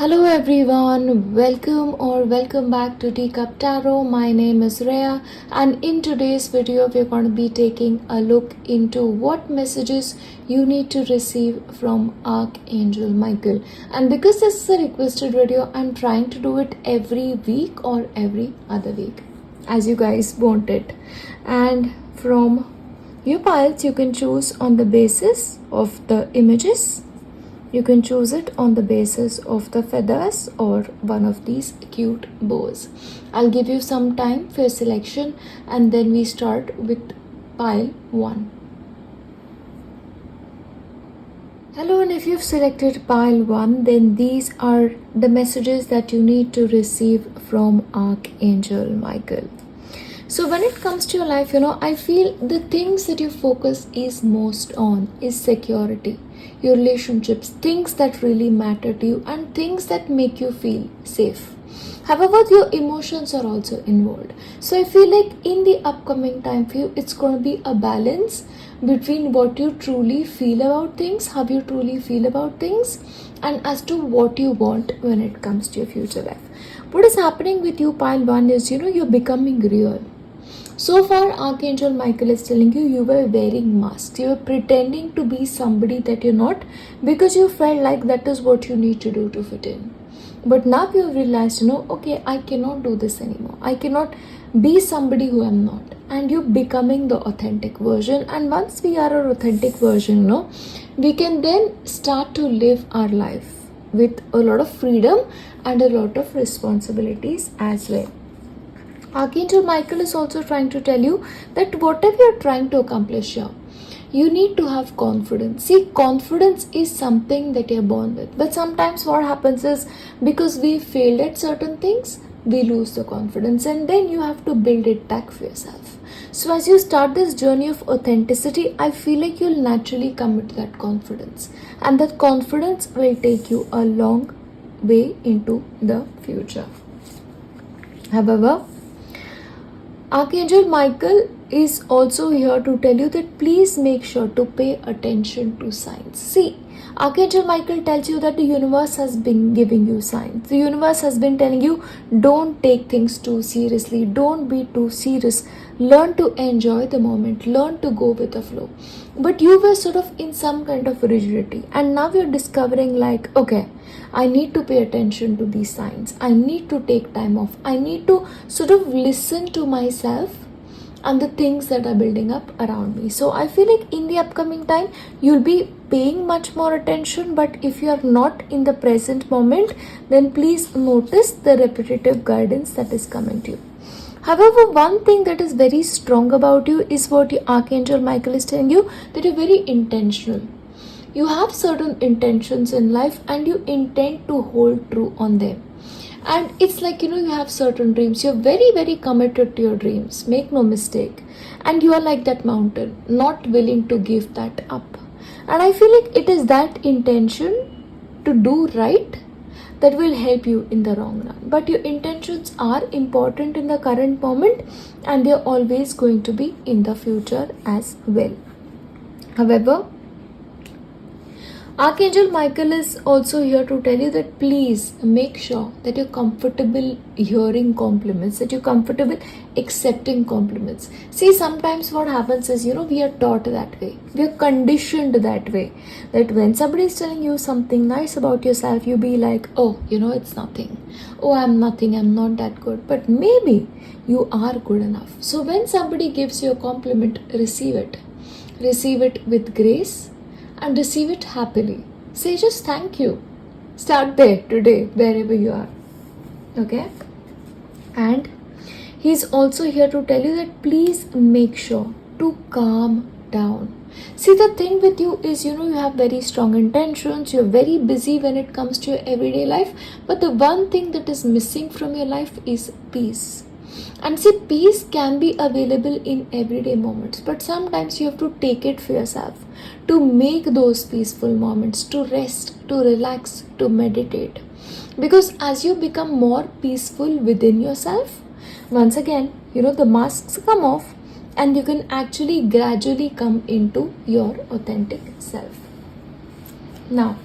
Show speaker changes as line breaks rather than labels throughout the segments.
Hello everyone, welcome back to Teacup Tarot. My name is Reya, and in today's video we're going to be taking a look into what messages you need to receive from Archangel Michael. And because this is a requested video, I'm trying to do it every week or every other week as you guys want it. And from your piles you can choose on the basis of the images. You can choose it on the basis of the feathers or one of these cute bows. I'll give you some time for selection and then we start with pile 1. Hello, and if you've selected pile 1, then these are the messages that you need to receive from Archangel Michael. So when it comes to your life, I feel the things that you focus is most on is security, your relationships, things that really matter to you and things that make you feel safe. However, your emotions are also involved. So I feel like in the upcoming time for you, it's going to be a balance between what you truly feel about things, how you truly feel about things, and as to what you want when it comes to your future life. What is happening with you, pile 1, is you're becoming real. So far, Archangel Michael is telling you were wearing masks. You were pretending to be somebody that you're not because you felt like that is what you need to do to fit in. But now you realized, okay, I cannot do this anymore. I cannot be somebody who I'm not. And you're becoming the authentic version. And once we are our authentic version, we can then start to live our life with a lot of freedom and a lot of responsibilities as well. Archangel Michael is also trying to tell you that whatever you're trying to accomplish here, you need to have confidence. See, confidence is something that you're born with. But sometimes what happens is because we failed at certain things, we lose the confidence and then you have to build it back for yourself. So as you start this journey of authenticity, I feel like you'll naturally come into that confidence. And that confidence will take you a long way into the future. However, Archangel Michael is also here to tell you that please make sure to pay attention to signs. See, Archangel Michael tells you that the universe has been giving you signs. The universe has been telling you don't take things too seriously. Don't be too serious. Learn to enjoy the moment. Learn to go with the flow. But you were sort of in some kind of rigidity. And now you're discovering like, okay, I need to pay attention to these signs. I need to take time off. I need to sort of listen to myself and the things that are building up around me. So I feel like in the upcoming time, you'll be paying much more attention. But if you are not in the present moment, then please notice the repetitive guidance that is coming to you. However, one thing that is very strong about you is what Archangel Michael is telling you, that you're very intentional. You have certain intentions in life and you intend to hold true on them. And it's like, you have certain dreams. You're very, very committed to your dreams. Make no mistake. And you are like that mountain, not willing to give that up. And I feel like it is that intention to do right that will help you in the long run. But your intentions are important in the current moment and they're always going to be in the future as well. However, Archangel Michael is also here to tell you that please make sure that you're comfortable hearing compliments, that you're comfortable accepting compliments. See, sometimes what happens is, we are taught that way. We are conditioned that way. That when somebody is telling you something nice about yourself, you be like, oh, it's nothing. Oh, I'm nothing. I'm not that good. But maybe you are good enough. So when somebody gives you a compliment, receive it. Receive it with grace. And receive it happily. Say just thank you. Start there today, wherever you are. Okay? And he's also here to tell you that please make sure to calm down. See, the thing with you is, you have very strong intentions. You're very busy when it comes to your everyday life. But the one thing that is missing from your life is peace. And see, peace can be available in everyday moments, but sometimes you have to take it for yourself to make those peaceful moments, to rest, to relax, to meditate. Because as you become more peaceful within yourself, once again, the masks come off and you can actually gradually come into your authentic self. Now,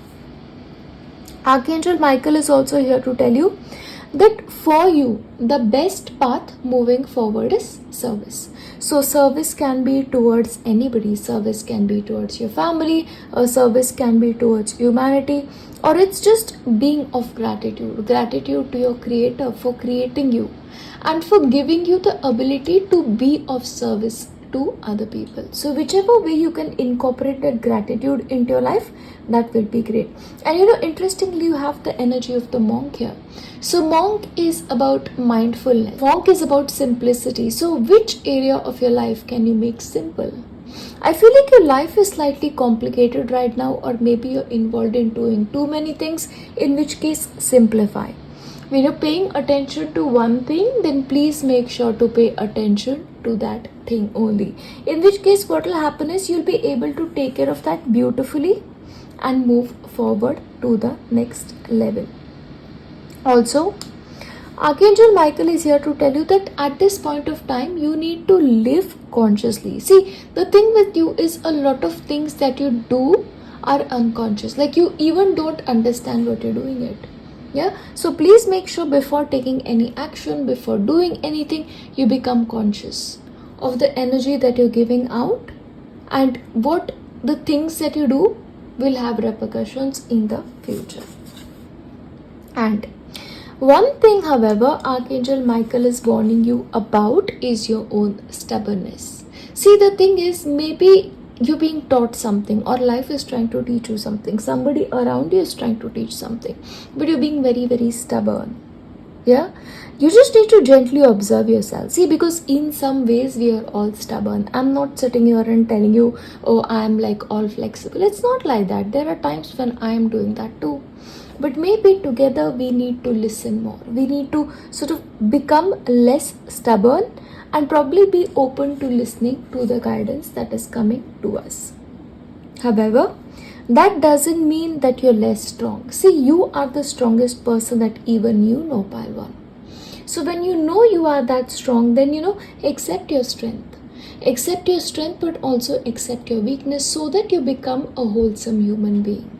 Archangel Michael is also here to tell you that for you, the best path moving forward is service. So, service can be towards anybody, service can be towards your family, or service can be towards humanity, or it's just being of gratitude to your Creator for creating you and for giving you the ability to be of service to other people. So whichever way you can incorporate that gratitude into your life, that will be great. And interestingly, you have the energy of the monk here. So monk is about mindfulness, monk is about simplicity. So which area of your life can you make simple? I feel like your life is slightly complicated right now, or maybe you're involved in doing too many things, in which case simplify. When you're paying attention to one thing, then please make sure to pay attention to that thing only. In which case, what will happen is you'll be able to take care of that beautifully and move forward to the next level. Also, Archangel Michael is here to tell you that at this point of time, you need to live consciously. See, the thing with you is a lot of things that you do are unconscious. Like you even don't understand what you're doing it. Yeah, so please make sure before taking any action, before doing anything, you become conscious of the energy that you're giving out, and what the things that you do will have repercussions in the future. And one thing, however, Archangel Michael is warning you about is your own stubbornness. See, the thing is, maybe you're being taught something, or life is trying to teach you something, somebody around you is trying to teach something, but you're being very, very stubborn. Yeah, you just need to gently observe yourself. See, because in some ways we are all stubborn. I'm not sitting here and telling you, oh, I'm like all flexible. It's not like that. There are times when I am doing that too. But maybe together we need to listen more. We need to sort of become less stubborn and probably be open to listening to the guidance that is coming to us. However, that doesn't mean that you're less strong. See, you are the strongest person that even you know, Pile 1. So when you know you are that strong, then accept your strength. Accept your strength, but also accept your weakness so that you become a wholesome human being.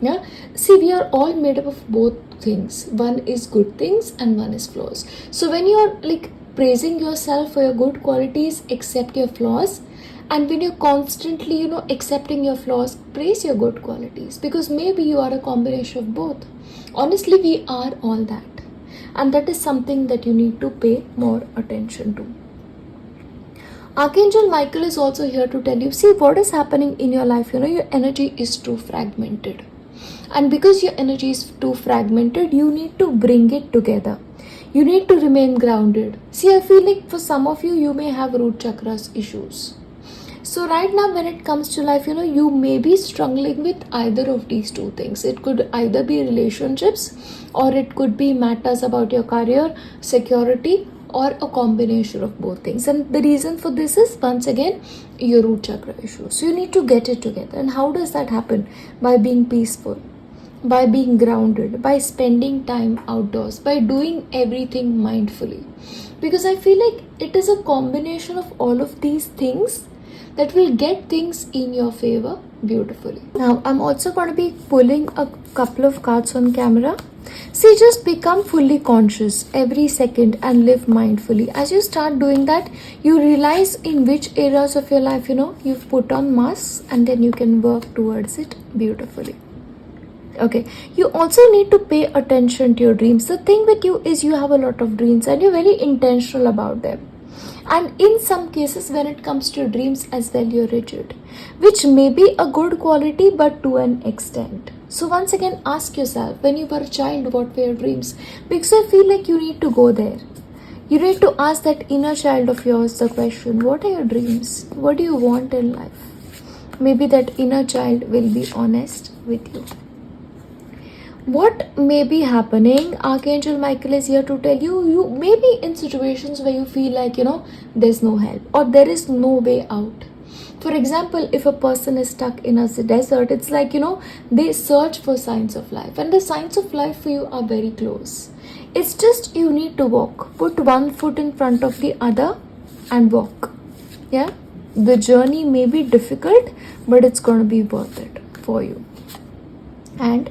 Yeah. See, we are all made up of both things. One is good things and one is flaws. So when you're like praising yourself for your good qualities, accept your flaws. And when you're constantly, accepting your flaws, praise your good qualities. Because maybe you are a combination of both. Honestly, we are all that. And that is something that you need to pay more attention to. Archangel Michael is also here to tell you, see what is happening in your life. Your energy is too fragmented. And because your energy is too fragmented, you need to bring it together. You need to remain grounded. See, I feel like for some of you, you may have root chakras issues. So right now when it comes to life, you may be struggling with either of these two things. It could either be relationships, or it could be matters about your career, security, or a combination of both things. And the reason for this is, once again, your root chakra issues. So you need to get it together. And how does that happen? By being peaceful, by being grounded, by spending time outdoors, by doing everything mindfully. Because I feel like it is a combination of all of these things that will get things in your favor beautifully. Now, I'm also going to be pulling a couple of cards on camera. See, just become fully conscious every second and live mindfully. As you start doing that, you realize in which areas of your life, you've put on masks, and then you can work towards it beautifully. Okay, you also need to pay attention to your dreams. The thing with you is you have a lot of dreams and you're very intentional about them. And in some cases, when it comes to dreams as well, you're rigid, which may be a good quality, but to an extent. So once again, ask yourself, when you were a child, what were your dreams? Because I feel like you need to go there. You need to ask that inner child of yours the question, what are your dreams? What do you want in life? Maybe that inner child will be honest with you. What may be happening, Archangel Michael is here to tell you, you may be in situations where you feel like, there's no help or there is no way out. For example, if a person is stuck in a desert, it's like, they search for signs of life, and the signs of life for you are very close. It's just you need to walk. Put one foot in front of the other and walk. Yeah? The journey may be difficult, but it's going to be worth it for you. And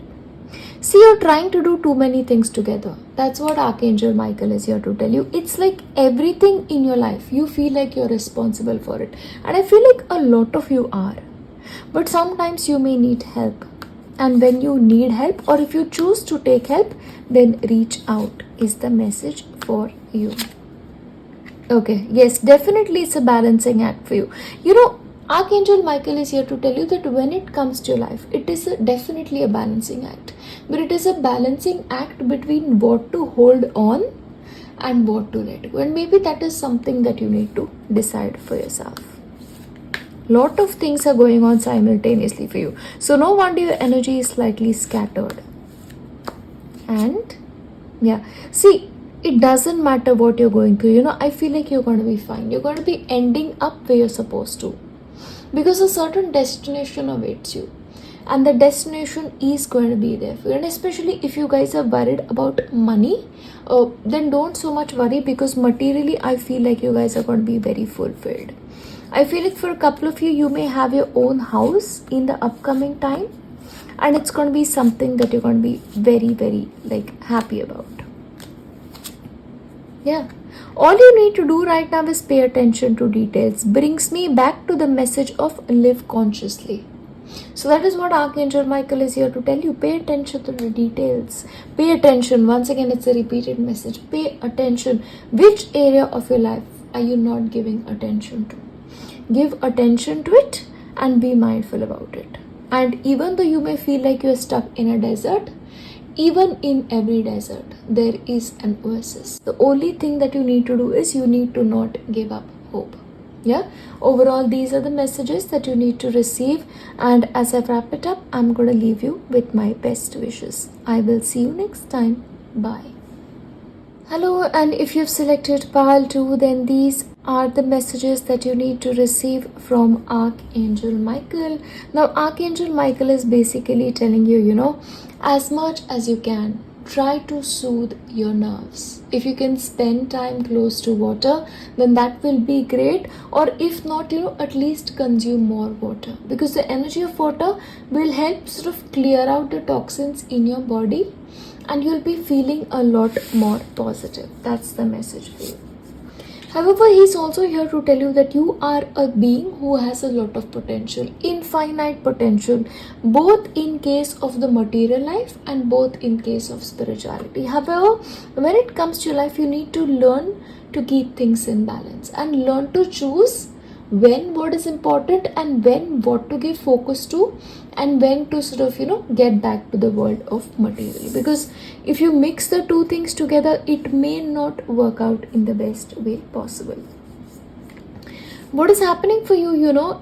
See, you're trying to do too many things together. That's what Archangel Michael is here to tell you. It's like everything in your life, you feel like you're responsible for it. And I feel like a lot of you are. But sometimes you may need help. And when you need help, or if you choose to take help, then reach out is the message for you. Okay, yes, definitely it's a balancing act for you. Archangel Michael is here to tell you that when it comes to your life, it is definitely a balancing act. But it is a balancing act between what to hold on and what to let go. And maybe that is something that you need to decide for yourself. Lot of things are going on simultaneously for you. So no wonder your energy is slightly scattered. And yeah, see, it doesn't matter what you're going through. I feel like you're going to be fine. You're going to be ending up where you're supposed to. Because a certain destination awaits you. And the destination is going to be there for you. And especially if you guys are worried about money, then don't so much worry, because materially I feel like you guys are going to be very fulfilled. I feel like for a couple of you, you may have your own house in the upcoming time. And it's going to be something that you're going to be very, very happy about. Yeah. All you need to do right now is pay attention to details. Brings me back to the message of live consciously. So that is what Archangel Michael is here to tell you. Pay attention to the details. Pay attention. Once again, it's a repeated message. Pay attention. Which area of your life are you not giving attention to? Give attention to it and be mindful about it. And even though you may feel like you're stuck in a desert, even in every desert, there is an oasis. The only thing that you need to do is you need to not give up hope. Yeah. Overall, these are the messages that you need to receive. And as I wrap it up, I'm going to leave you with my best wishes. I will see you next time. Bye. Hello, and if you've selected pile 2, then these are the messages that you need to receive from Archangel Michael. Now, Archangel Michael is basically telling you, as much as you can, try to soothe your nerves. If you can spend time close to water, then that will be great. Or if not, at least consume more water. Because the energy of water will help sort of clear out the toxins in your body. And you'll be feeling a lot more positive. That's the message for you. However, he's also here to tell you that you are a being who has a lot of potential, infinite potential, both in case of the material life and both in case of spirituality. However, when it comes to your life, you need to learn to keep things in balance and learn to choose when what is important and when what to give focus to, and when to sort of get back to the world of material. Because if you mix the two things together, it may not work out in the best way possible. What is happening for you,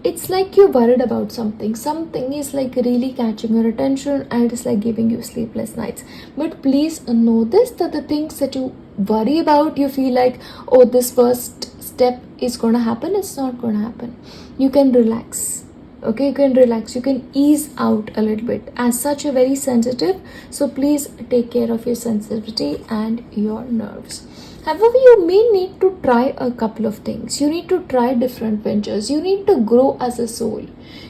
it's like you're worried about something. Something is really catching your attention and it's giving you sleepless nights. But please know this, that the things that you worry about, you feel like, oh, this first step is going to happen. It's not going to happen. You can relax. Okay, you can relax. You can ease out a little bit. As such, you're very sensitive. So please take care of your sensitivity and your nerves. However, you may need to try a couple of things. You need to try different ventures. You need to grow as a soul.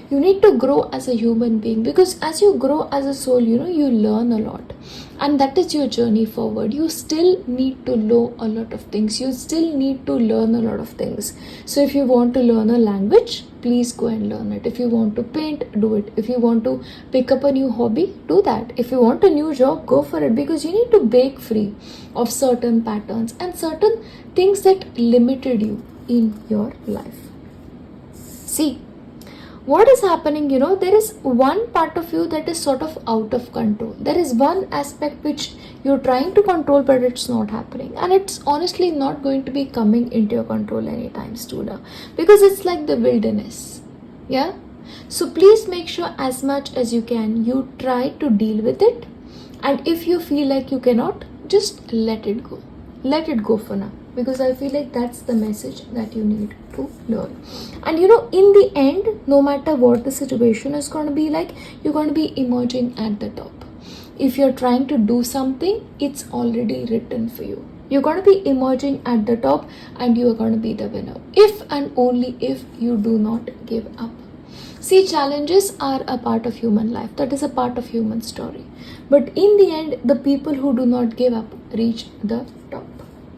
You need to grow as a human being, because as you grow as a soul, you learn a lot. And that is your journey forward. You still need to know a lot of things. You still need to learn a lot of things. So if you want to learn a language, please go and learn it. If you want to paint, do it. If you want to pick up a new hobby, do that. If you want a new job, go for it, because you need to break free of certain patterns and certain things that limited you in your life. See, what is happening, there is one part of you that is sort of out of control. There is one aspect which you're trying to control, but it's not happening. And it's honestly not going to be coming into your control anytime sooner, because it's like the wilderness. Yeah? So please make sure as much as you can, you try to deal with it. And if you feel like you cannot, just let it go. Let it go for now. Because I feel like that's the message that you need to learn. And in the end, no matter what the situation is going to be like, you're going to be emerging at the top. If you're trying to do something, it's already written for you. You're going to be emerging at the top and you are going to be the winner. If and only if you do not give up. See, challenges are a part of human life. That is a part of human story. But in the end, the people who do not give up reach the top.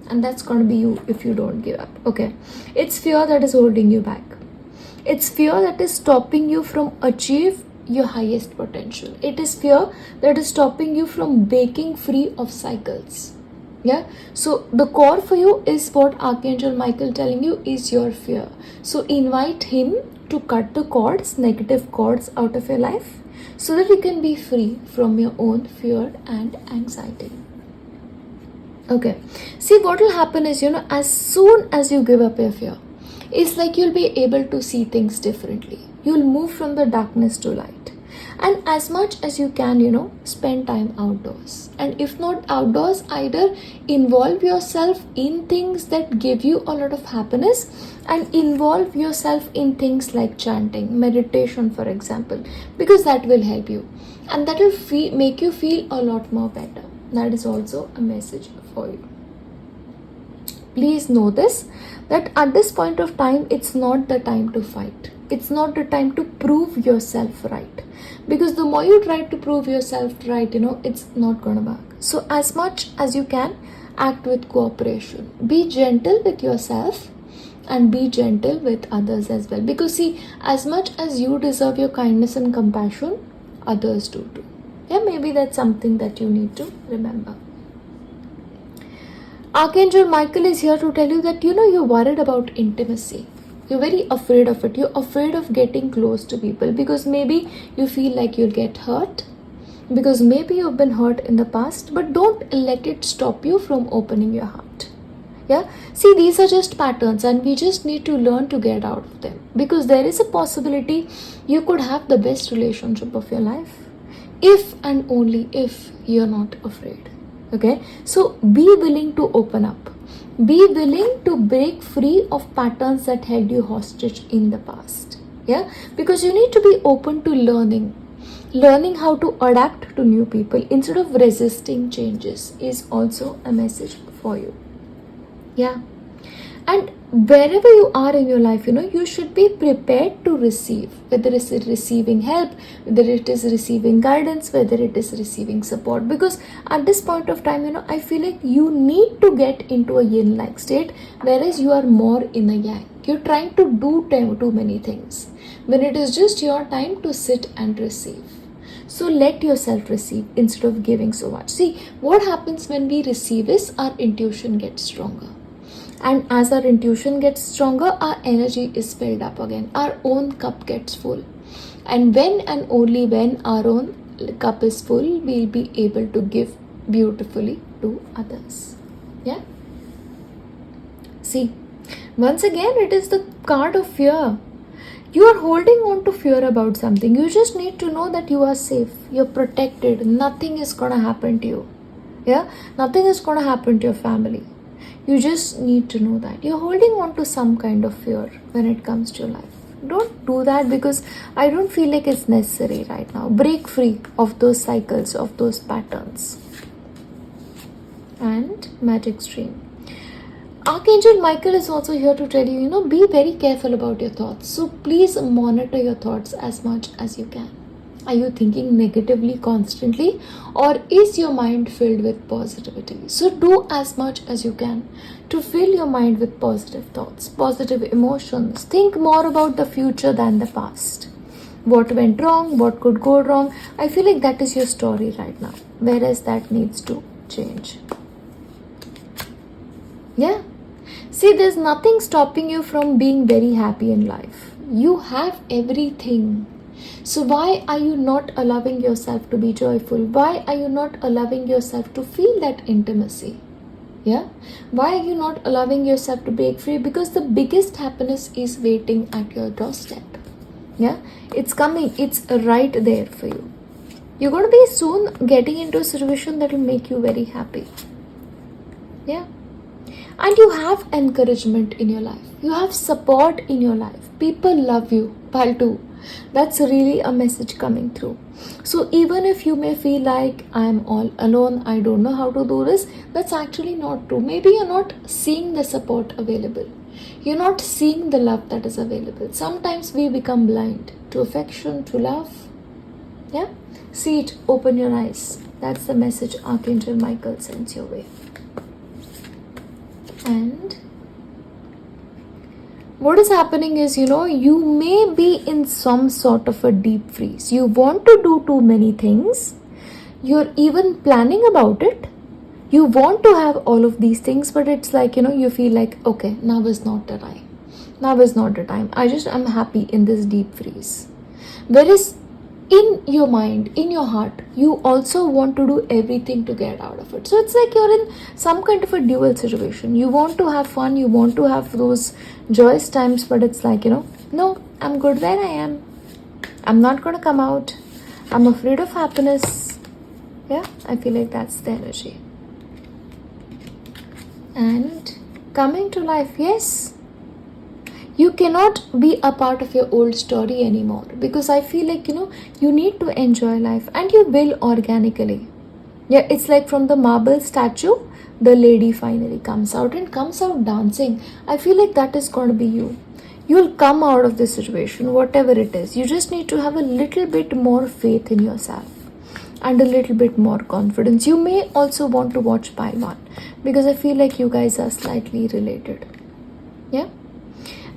And that's going to be you if you don't give up. Okay. It's fear that is holding you back. It's fear that is stopping you from achieve your highest potential. It is fear that is stopping you from breaking free of cycles. Yeah, so the core for you is what Archangel Michael telling you is your fear. So invite him to cut the cords, negative cords out of your life, so that you can be free from your own fear and anxiety. Okay, see, what will happen is, as soon as you give up your fear, it's like you'll be able to see things differently. You'll move from the darkness to light. And as much as you can, spend time outdoors. And if not outdoors, either involve yourself in things that give you a lot of happiness, and involve yourself in things like chanting, meditation, for example, because that will help you. And that will make you feel a lot more better. That is also a message for you. Please know this, that at this point of time, it's not the time to fight. It's not the time to prove yourself right. Because the more you try to prove yourself right, it's not going to work. So as much as you can, act with cooperation. Be gentle with yourself and be gentle with others as well. Because see, as much as you deserve your kindness and compassion, others do too. Yeah, maybe that's something that you need to remember. Archangel Michael is here to tell you that, you're worried about intimacy. You're very afraid of it. You're afraid of getting close to people because maybe you feel like you'll get hurt. Because maybe you've been hurt in the past, but don't let it stop you from opening your heart. Yeah? See, these are just patterns and we just need to learn to get out of them. Because there is a possibility you could have the best relationship of your life. If and only if you're not afraid. Okay? So be willing to open up. Be willing to break free of patterns that held you hostage in the past. Yeah? Because you need to be open to learning. Learning how to adapt to new people instead of resisting changes is also a message for you. Yeah. And wherever you are in your life, you should be prepared to receive, whether it's receiving help, whether it is receiving guidance, whether it is receiving support. Because at this point of time, I feel like you need to get into a yin-like state, whereas you are more in a yang. You're trying to do too many things, when it is just your time to sit and receive. So let yourself receive instead of giving so much. See, what happens when we receive is our intuition gets stronger. And as our intuition gets stronger, our energy is filled up again. Our own cup gets full. And when and only when our own cup is full, we'll be able to give beautifully to others. Yeah? See, once again, it is the card of fear. You are holding on to fear about something. You just need to know that you are safe. You're protected. Nothing is going to happen to you. Yeah? Nothing is going to happen to your family. You just need to know that. You're holding on to some kind of fear when it comes to your life. Don't do that because I don't feel like it's necessary right now. Break free of those cycles, of those patterns. And magic stream. Archangel Michael is also here to tell you, be very careful about your thoughts. So please monitor your thoughts as much as you can. Are you thinking negatively constantly, or is your mind filled with positivity? So do as much as you can to fill your mind with positive thoughts, positive emotions. Think more about the future than the past. What went wrong, what could go wrong. I feel like that is your story right now, whereas that needs to change. Yeah. See, there's nothing stopping you from being very happy in life. You have everything. So why are you not allowing yourself to be joyful? Why are you not allowing yourself to feel that intimacy? Yeah? Why are you not allowing yourself to break free? Because the biggest happiness is waiting at your doorstep. Yeah? It's coming. It's right there for you. You're going to be soon getting into a situation that will make you very happy. Yeah? And you have encouragement in your life. You have support in your life. People love you. Paltu. That's really a message coming through. So even if you may feel like I'm all alone, I don't know how to do this, that's actually not true. Maybe you're not seeing the support available. You're not seeing the love that is available. Sometimes we become blind to affection, to love. Yeah? See it, open your eyes. That's the message Archangel Michael sends your way. And what is happening is, you may be in some sort of a deep freeze. You want to do too many things. You're even planning about it. You want to have all of these things, but it's like, you feel like, okay, now is not the time. Now is not the time. I'm happy in this deep freeze. Whereas in your mind, in your heart, you also want to do everything to get out of it. So it's like you're in some kind of a dual situation. You want to have fun, you want to have those joyous times, but it's like, no, I'm good where I am. I'm not going to come out. I'm afraid of happiness. Yeah, I feel like that's the energy. And coming to life, yes. You cannot be a part of your old story anymore, because I feel like, you need to enjoy life, and you will organically. Yeah, it's like from the marble statue, the lady finally comes out and comes out dancing. I feel like that is going to be you. You'll come out of this situation, whatever it is. You just need to have a little bit more faith in yourself and a little bit more confidence. You may also want to watch Pile 1, because I feel like you guys are slightly related. Yeah?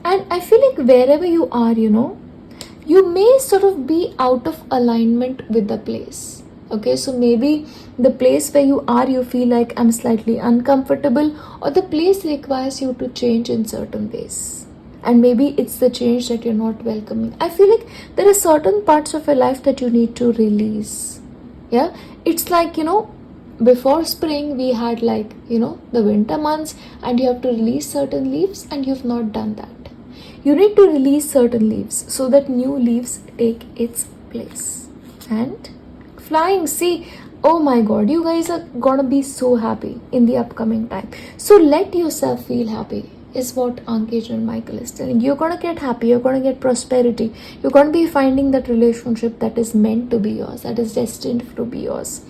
And I feel like wherever you are, you may sort of be out of alignment with the place. Okay, so maybe the place where you are, you feel like I'm slightly uncomfortable, or the place requires you to change in certain ways. And maybe it's the change that you're not welcoming. I feel like there are certain parts of your life that you need to release. Yeah, it's like, before spring we had like, the winter months, and you have to release certain leaves, and you've not done that. You need to release certain leaves so that new leaves take its place. And flying, see, oh my god, you guys are gonna be so happy in the upcoming time. So let yourself feel happy, is what Archangel Michael is telling. You're gonna get happy, you're gonna get prosperity, you're gonna be finding that relationship that is meant to be yours, that is destined to be yours.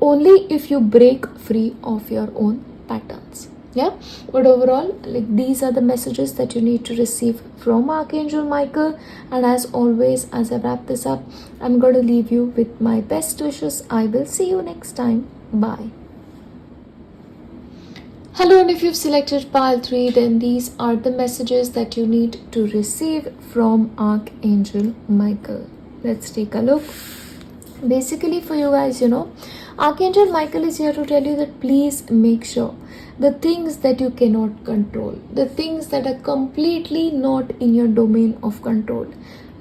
Only if you break free of your own patterns. Yeah, but overall, like, these are the messages that you need to receive from Archangel Michael. And as always, as I wrap this up, I'm going to leave you with my best wishes. I will see you next time. Bye. Hello, and if you've selected pile 3, then these are the messages that you need to receive from Archangel Michael. Let's take a look. Basically, for you guys, Archangel Michael is here to tell you that please make sure the things that you cannot control, the things that are completely not in your domain of control,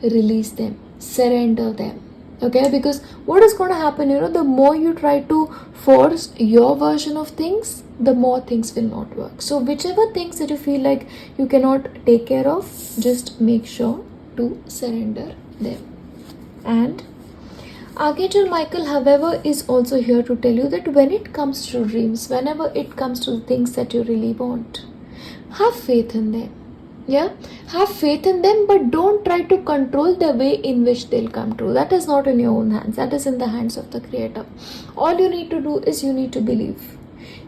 release them, surrender them. Okay, because what is going to happen, the more you try to force your version of things, the more things will not work. So whichever things that you feel like you cannot take care of, just make sure to surrender them. And Archangel Michael, however, is also here to tell you that when it comes to dreams, whenever it comes to the things that you really want, have faith in them. Yeah, have faith in them, but don't try to control the way in which they'll come true. That is not in your own hands. That is in the hands of the Creator. All you need to do is you need to believe.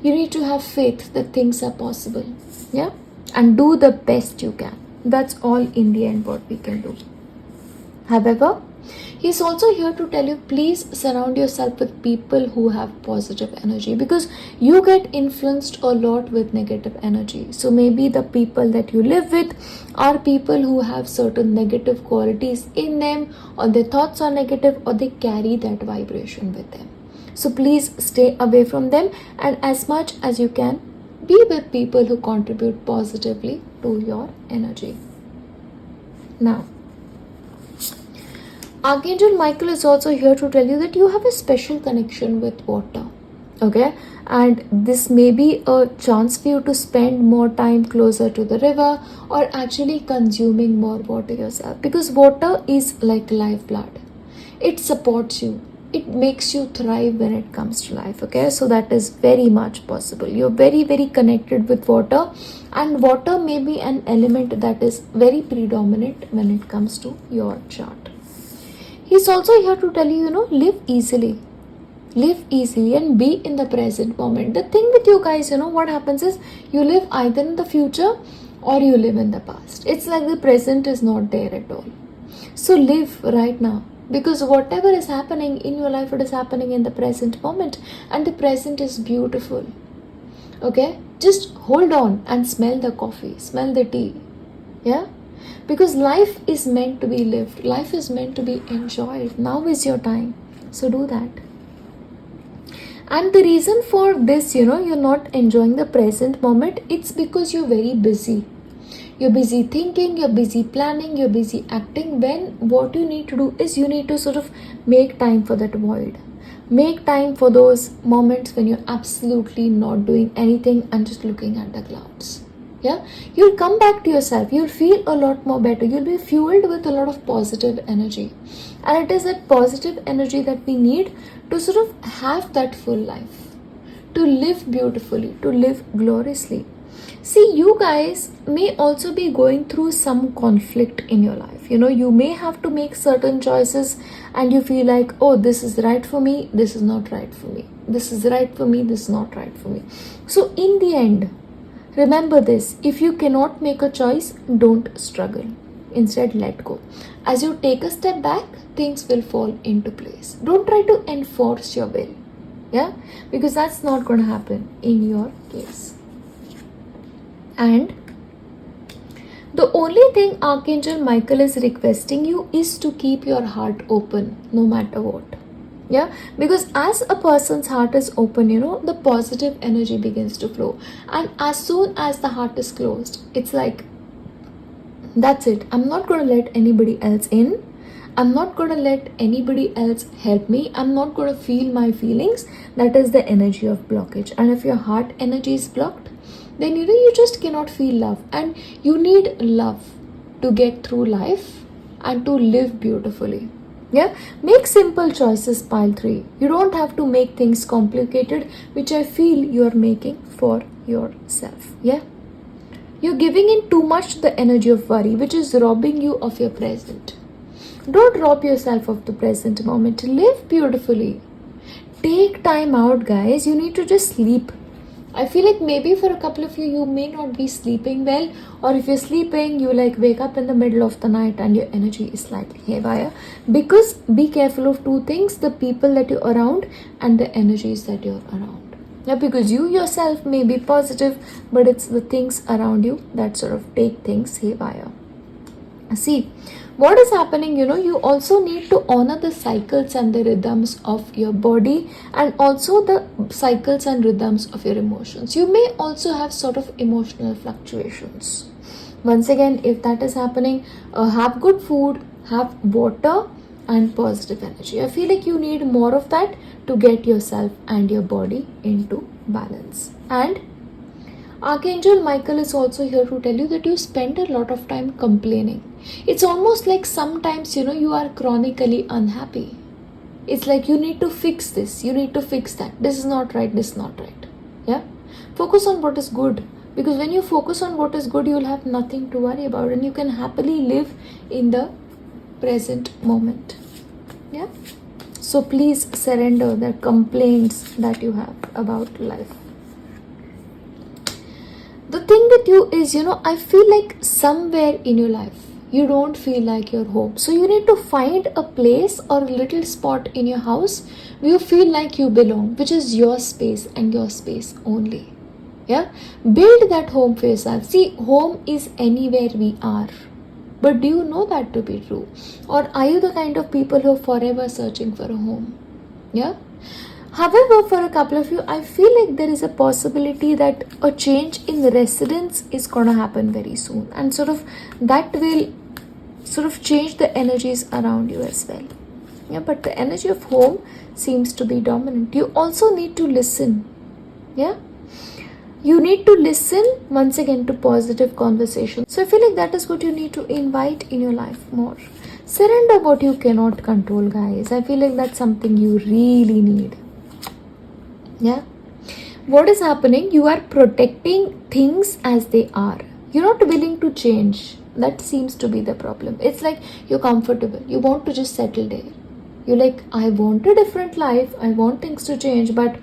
You need to have faith that things are possible. Yeah, and do the best you can. That's all in the end what we can do. However, he's also here to tell you, please surround yourself with people who have positive energy, because you get influenced a lot with negative energy. So maybe the people that you live with are people who have certain negative qualities in them, or their thoughts are negative, or they carry that vibration with them. So please stay away from them, and as much as you can, be with people who contribute positively to your energy. Now, Archangel Michael is also here to tell you that you have a special connection with water. Okay, and this may be a chance for you to spend more time closer to the river, or actually consuming more water yourself, because water is like lifeblood. It supports you, it makes you thrive when it comes to life. Okay, so that is very much possible. You're very, very connected with water, and water may be an element that is very predominant when it comes to your chart. He's also here to tell you, live easily. Live easily and be in the present moment. The thing with you guys, what happens is you live either in the future or you live in the past. It's like the present is not there at all. So live right now, because whatever is happening in your life, it is happening in the present moment, and the present is beautiful. Okay, just hold on and smell the coffee, smell the tea. Yeah, because life is meant to be lived, life is meant to be enjoyed. Now is your time, so do that. And the reason for this, you're not enjoying the present moment, it's because you're very busy. You're busy thinking, you're busy planning, you're busy acting, when what you need to do is you need to sort of make time for that void. Make time for those moments when you're absolutely not doing anything and just looking at the clouds. Yeah, you'll come back to yourself, you'll feel a lot more better, you'll be fueled with a lot of positive energy. And it is that positive energy that we need to sort of have that full life, to live beautifully, to live gloriously. See, you guys may also be going through some conflict in your life. You may have to make certain choices and you feel like, oh, this is right for me, this is not right for me. This is right for me, this is not right for me. So in the end, remember this, if you cannot make a choice, don't struggle. Instead, let go. As you take a step back, things will fall into place. Don't try to enforce your will. Yeah? Because that's not going to happen in your case. And the only thing Archangel Michael is requesting you is to keep your heart open no matter what. Yeah, because as a person's heart is open, the positive energy begins to flow. And as soon as the heart is closed, it's like, that's it. I'm not going to let anybody else in. I'm not going to let anybody else help me. I'm not going to feel my feelings. That is the energy of blockage. And if your heart energy is blocked, then you just cannot feel love. And you need love to get through life and to live beautifully. Yeah, make simple choices, pile 3. You don't have to make things complicated, which I feel you're making for yourself. Yeah, you're giving in too much to the energy of worry, which is robbing you of your present. Don't rob yourself of the present moment. Live beautifully. Take time out, guys. You need to just sleep. I feel like maybe for a couple of you may not be sleeping well, or if you're sleeping, you wake up in the middle of the night and your energy is slightly haywire. Because be careful of two things, the people that you're around and the energies that you're around. Yeah, because you yourself may be positive, but it's the things around you that sort of take things haywire. See, what is happening, you also need to honor the cycles and the rhythms of your body, and also the cycles and rhythms of your emotions. You may also have sort of emotional fluctuations. Once again, if that is happening, have good food, have water and positive energy. I feel like you need more of that to get yourself and your body into balance. And Archangel Michael is also here to tell you that you spend a lot of time complaining. It's almost like sometimes, you are chronically unhappy. It's like you need to fix this, you need to fix that. This is not right, this is not right. Yeah? Focus on what is good. Because when you focus on what is good, you'll have nothing to worry about and you can happily live in the present moment. Yeah? So please surrender the complaints that you have about life. The thing with you is, I feel like somewhere in your life, you don't feel like you're home. So you need to find a place or a little spot in your house where you feel like you belong, which is your space and your space only. Yeah? Build that home for yourself. See, home is anywhere we are. But do you know that to be true? Or are you the kind of people who are forever searching for a home? Yeah? However, for a couple of you, I feel like there is a possibility that a change in the residence is going to happen very soon. And sort of that will sort of change the energies around you as well. Yeah, but the energy of home seems to be dominant. You also need to listen. Yeah? You need to listen once again to positive conversation. So I feel like that is what you need to invite in your life more. Surrender what you cannot control, guys. I feel like that's something you really need. Yeah, what is happening? You are protecting things as they are. You're not willing to change. That seems to be the problem. It's like you're comfortable. You want to just settle there. You're like, I want a different life. I want things to change, but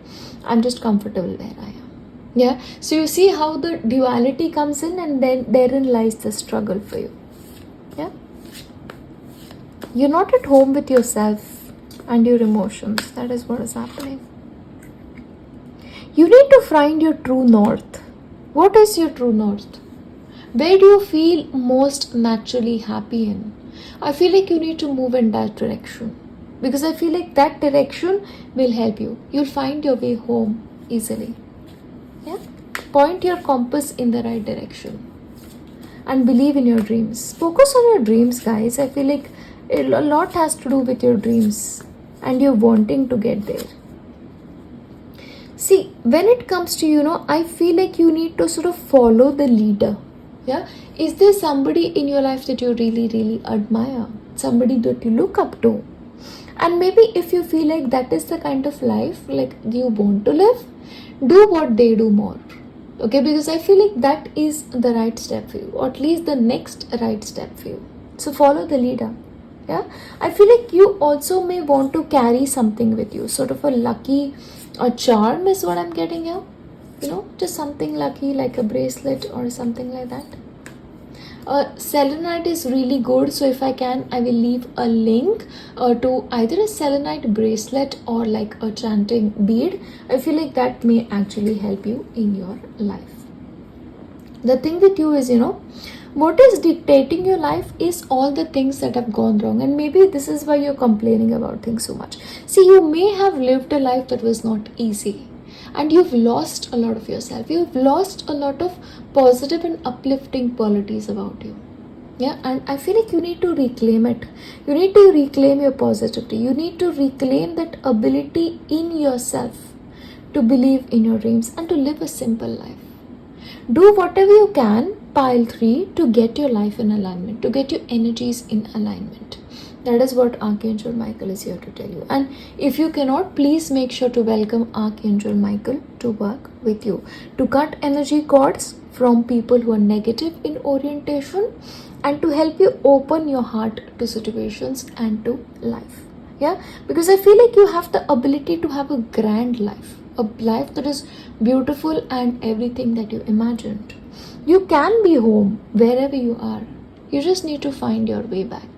I'm just comfortable where I am. Yeah. So you see how the duality comes in, and then therein lies the struggle for you. Yeah. You're not at home with yourself and your emotions. That is what is happening. You need to find your true north. What is your true north? Where do you feel most naturally happy in? I feel like you need to move in that direction, because I feel like that direction will help you. You'll find your way home easily. Yeah? Point your compass in the right direction and believe in your dreams. Focus on your dreams, guys. I feel like a lot has to do with your dreams and you're wanting to get there. See, when it comes to, I feel like you need to sort of follow the leader. Yeah? Is there somebody in your life that you really, really admire? Somebody that you look up to? And maybe if you feel like that is the kind of life like you want to live, do what they do more. Okay, because I feel like that is the right step for you, or at least the next right step for you. So follow the leader. Yeah, I feel like you also may want to carry something with you, sort of a charm is what I'm getting here. Just something lucky like a bracelet or something like that. Selenite is really good, so if I can, I will leave a link to either a selenite bracelet or like a chanting bead. I feel like that may actually help you in your life. The thing with you is, what is dictating your life is all the things that have gone wrong, and maybe this is why you're complaining about things so much. See, you may have lived a life that was not easy, and you've lost a lot of yourself. You've lost a lot of positive and uplifting qualities about you. Yeah, and I feel like you need to reclaim it. You need to reclaim your positivity. You need to reclaim that ability in yourself to believe in your dreams and to live a simple life. Do whatever you can, pile 3, to get your life in alignment, to get your energies in alignment. That is what Archangel Michael is here to tell you. And if you cannot, please make sure to welcome Archangel Michael to work with you, to cut energy cords from people who are negative in orientation, and to help you open your heart to situations and to life. Yeah, because I feel like you have the ability to have a grand life, a life that is beautiful and everything that you imagined. You can be home wherever you are. You just need to find your way back.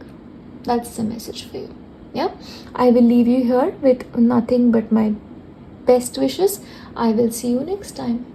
That's the message for you. Yeah, I will leave you here with nothing but my best wishes. I will see you next time.